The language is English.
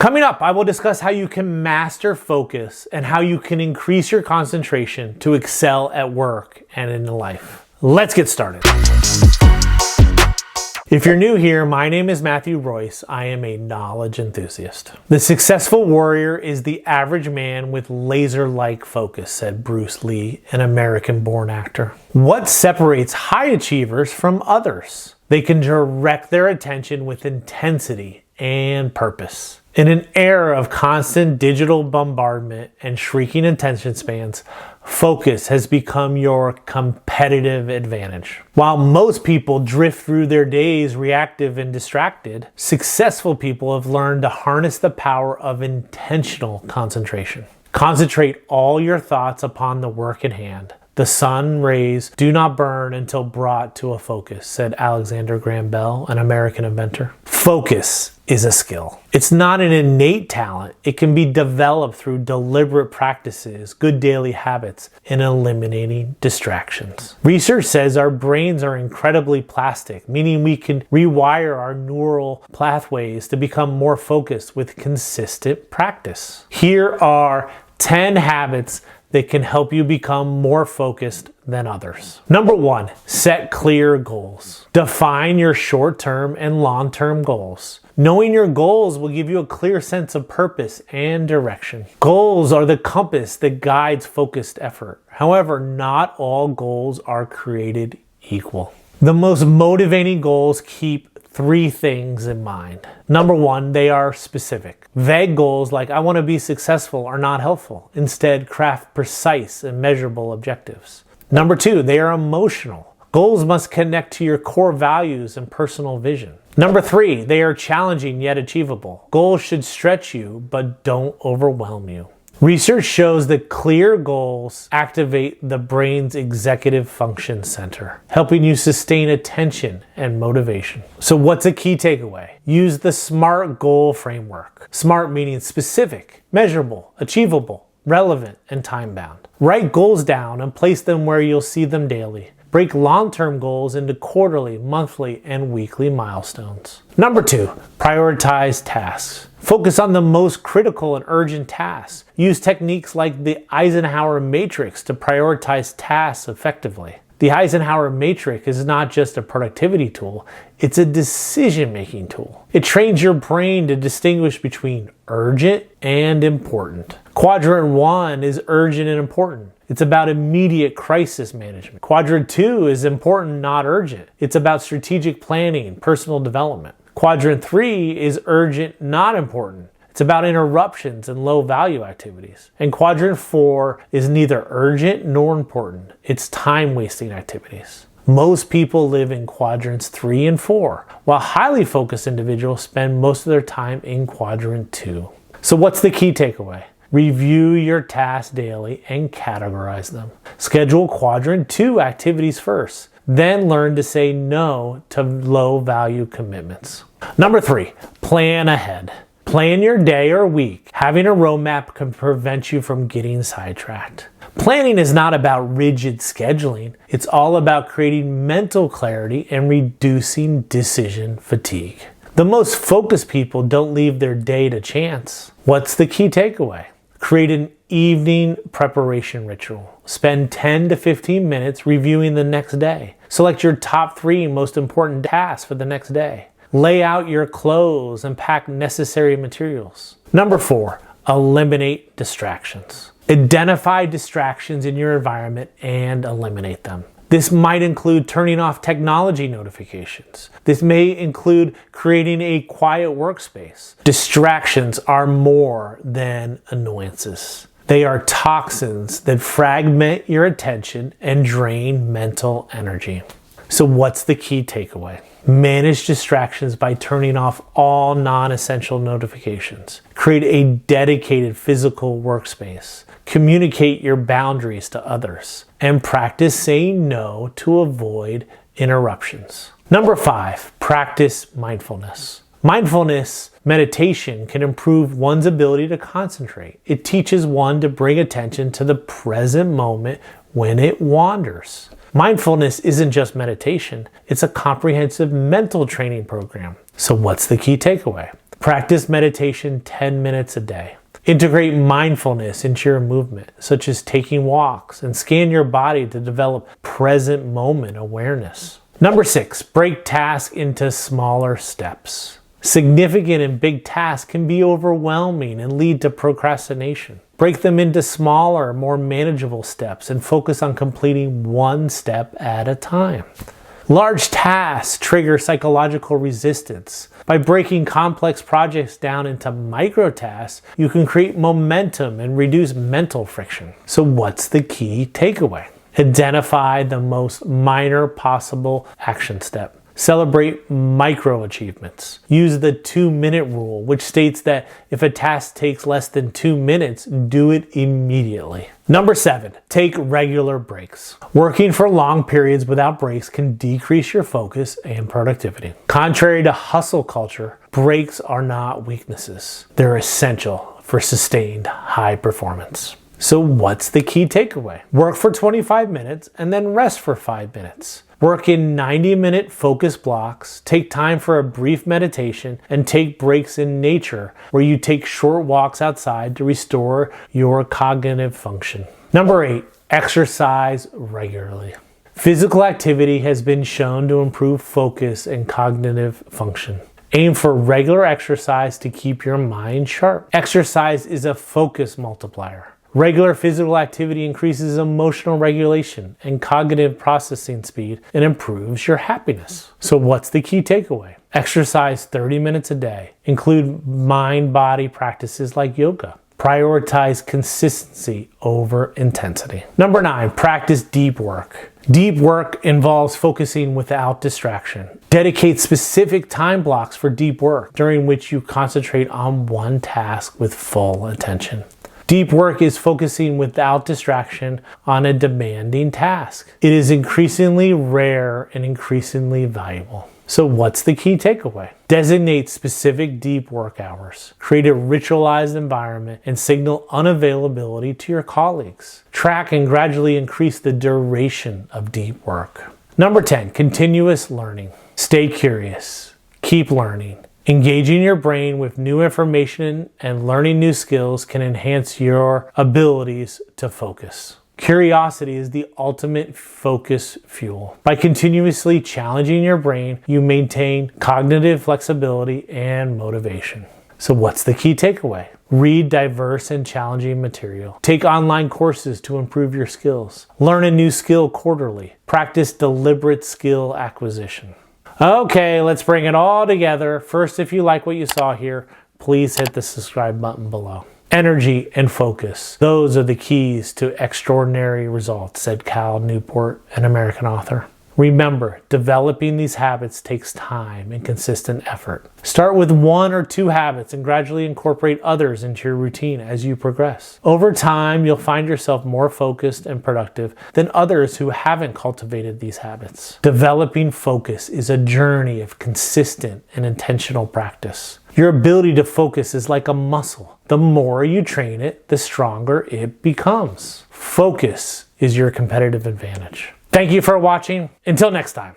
Coming up, I will discuss how you can master focus and how you can increase your concentration to excel at work and in life. Let's get started. If you're new here, my name is Matthew Royce. I am a knowledge enthusiast. The successful warrior is the average man with laser-like focus, said Bruce Lee, an American-born actor. What separates high achievers from others? They can direct their attention with intensity and purpose. In an era of constant digital bombardment and shrinking attention spans, focus has become your competitive advantage. While most people drift through their days reactive and distracted, successful people have learned to harness the power of intentional concentration. Concentrate all your thoughts upon the work at hand. The sun rays do not burn until brought to a focus, said Alexander Graham Bell, an American inventor. Focus is a skill. It's not an innate talent. It can be developed through deliberate practices, good daily habits, and eliminating distractions. Research says our brains are incredibly plastic, meaning we can rewire our neural pathways to become more focused with consistent practice. Here are 10 habits that can help you become more focused than others. Number 1, set clear goals. Define your short-term and long-term goals. Knowing your goals will give you a clear sense of purpose and direction. Goals are the compass that guides focused effort. However, not all goals are created equal. The most motivating goals keep 3 things in mind. Number 1, they are specific. Vague goals like I want to be successful are not helpful. Instead, craft precise and measurable objectives. Number 2, they are emotional. Goals must connect to your core values and personal vision. Number 3, they are challenging yet achievable. Goals should stretch you, but don't overwhelm you. Research shows that clear goals activate the brain's executive function center, helping you sustain attention and motivation. So what's a key takeaway? Use the SMART goal framework. SMART meaning specific, measurable, achievable, relevant, and time-bound. Write goals down and place them where you'll see them daily. Break long-term goals into quarterly, monthly, and weekly milestones. Number 2, prioritize tasks. Focus on the most critical and urgent tasks. Use techniques like the Eisenhower Matrix to prioritize tasks effectively. The Eisenhower Matrix is not just a productivity tool, it's a decision-making tool. It trains your brain to distinguish between urgent and important. Quadrant 1 is urgent and important. It's about immediate crisis management. Quadrant 2 is important, not urgent. It's about strategic planning, personal development. Quadrant 3 is urgent, not important. It's about interruptions and low-value activities. And Quadrant 4 is neither urgent nor important. It's time-wasting activities. Most people live in Quadrants 3 and 4, while highly focused individuals spend most of their time in Quadrant 2. So what's the key takeaway? Review your tasks daily and categorize them. Schedule Quadrant 2 activities first. Then learn to say no to low-value commitments. Number 3, plan ahead. Plan your day or week. Having a roadmap can prevent you from getting sidetracked. Planning is not about rigid scheduling. It's all about creating mental clarity and reducing decision fatigue. The most focused people don't leave their day to chance. What's the key takeaway? Create an evening preparation ritual. Spend 10 to 15 minutes reviewing the next day. Select your top 3 most important tasks for the next day. Lay out your clothes and pack necessary materials. Number 4, eliminate distractions. Identify distractions in your environment and eliminate them. This might include turning off technology notifications. This may include creating a quiet workspace. Distractions are more than annoyances. They are toxins that fragment your attention and drain mental energy. So what's the key takeaway? Manage distractions by turning off all non-essential notifications. Create a dedicated physical workspace. Communicate your boundaries to others. And practice saying no to avoid interruptions. Number 5, practice mindfulness. Mindfulness meditation can improve one's ability to concentrate. It teaches one to bring attention to the present moment when it wanders. Mindfulness isn't just meditation, it's a comprehensive mental training program. So what's the key takeaway? Practice meditation 10 minutes a day. Integrate mindfulness into your movement, such as taking walks, and scan your body to develop present moment awareness. Number 6, break tasks into smaller steps. Significant and big tasks can be overwhelming and lead to procrastination. Break them into smaller, more manageable steps and focus on completing one step at a time. Large tasks trigger psychological resistance. By breaking complex projects down into micro tasks, you can create momentum and reduce mental friction. So what's the key takeaway? Identify the most minor possible action step. Celebrate micro achievements. Use the 2-minute rule, which states that if a task takes less than 2 minutes, do it immediately. Number 7, take regular breaks. Working for long periods without breaks can decrease your focus and productivity. Contrary to hustle culture, breaks are not weaknesses. They're essential for sustained high performance. So what's the key takeaway? Work for 25 minutes and then rest for 5 minutes. Work in 90-minute focus blocks, take time for a brief meditation, and take breaks in nature where you take short walks outside to restore your cognitive function. Number 8, exercise regularly. Physical activity has been shown to improve focus and cognitive function. Aim for regular exercise to keep your mind sharp. Exercise is a focus multiplier. Regular physical activity increases emotional regulation and cognitive processing speed and improves your happiness. So what's the key takeaway? Exercise 30 minutes a day. Include mind-body practices like yoga. Prioritize consistency over intensity. Number 9, practice deep work. Deep work involves focusing without distraction. Dedicate specific time blocks for deep work during which you concentrate on one task with full attention. Deep work is focusing without distraction on a demanding task. It is increasingly rare and increasingly valuable. So what's the key takeaway? Designate specific deep work hours. Create a ritualized environment and signal unavailability to your colleagues. Track and gradually increase the duration of deep work. Number 10, continuous learning. Stay curious. Keep learning. Engaging your brain with new information and learning new skills can enhance your abilities to focus. Curiosity is the ultimate focus fuel. By continuously challenging your brain, you maintain cognitive flexibility and motivation. So what's the key takeaway? Read diverse and challenging material. Take online courses to improve your skills. Learn a new skill quarterly. Practice deliberate skill acquisition. Okay, let's bring it all together. First, if you like what you saw here, please hit the subscribe button below. Energy and focus. Those are the keys to extraordinary results, said Cal Newport, an American author. Remember, developing these habits takes time and consistent effort. Start with 1 or 2 habits and gradually incorporate others into your routine as you progress. Over time, you'll find yourself more focused and productive than others who haven't cultivated these habits. Developing focus is a journey of consistent and intentional practice. Your ability to focus is like a muscle. The more you train it, the stronger it becomes. Focus is your competitive advantage. Thank you for watching. Until next time.